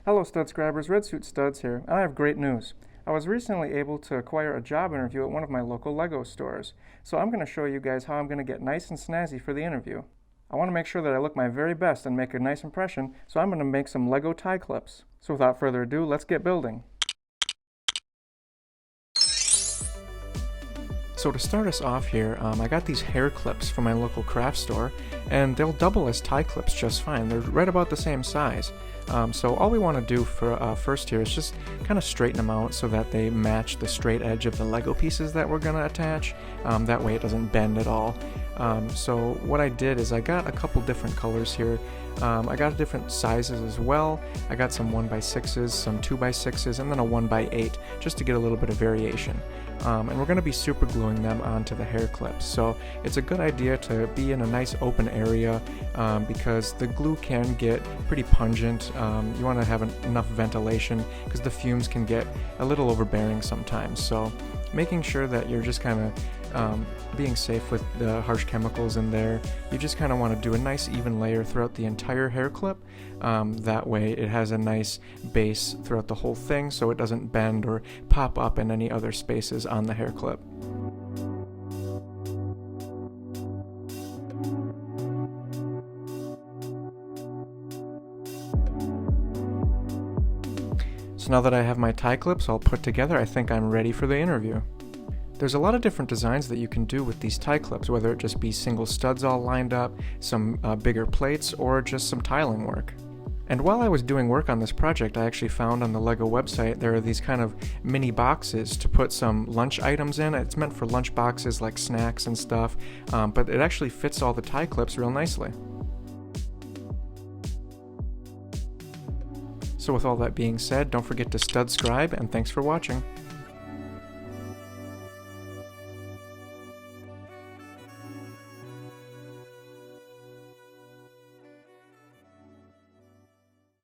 Hello stud scribers, Red Suit Studs here. I have great news. I was recently able to acquire a job interview at one of my local Lego stores. So I'm going to show you guys how I'm going to get nice and snazzy for the interview. I want to make sure that I look my very best and make a nice impression, so I'm going to make some Lego tie clips. So without further ado, let's get building. So to start us off here, I got these hair clips from my local craft store, and they'll double as tie clips just fine. They're right about the same size. So all we want to do for first here is just kind of straighten them out so that they match the straight edge of the Lego pieces that we're going to attach. That way it doesn't bend at all. So what I did is I got a couple different colors here. I got different sizes as well. I got some 1x6s, some 2x6s, and then a 1x8, just to get a little bit of variation. And we're going to be super gluing them onto the hair clips. So it's a good idea to be in a nice open area because the glue can get pretty pungent. You want to have enough ventilation because the fumes can get a little overbearing sometimes. So making sure that you're just kind of being safe with the harsh chemicals in there. You just kind of want to do a nice even layer throughout the entire hair clip. That way it has a nice base throughout the whole thing so it doesn't bend or pop up in any other spaces on the hair clip. So now that I have my tie clips all put together, I think I'm ready for the interview. There's a lot of different designs that you can do with these tie clips, whether it just be single studs all lined up, some bigger plates, or just some tiling work. And while I was doing work on this project, I actually found on the LEGO website there are these kind of mini boxes to put some lunch items in. It's meant for lunch boxes like snacks and stuff, but it actually fits all the tie clips real nicely. So with all that being said, don't forget to stud scribe, and thanks for watching.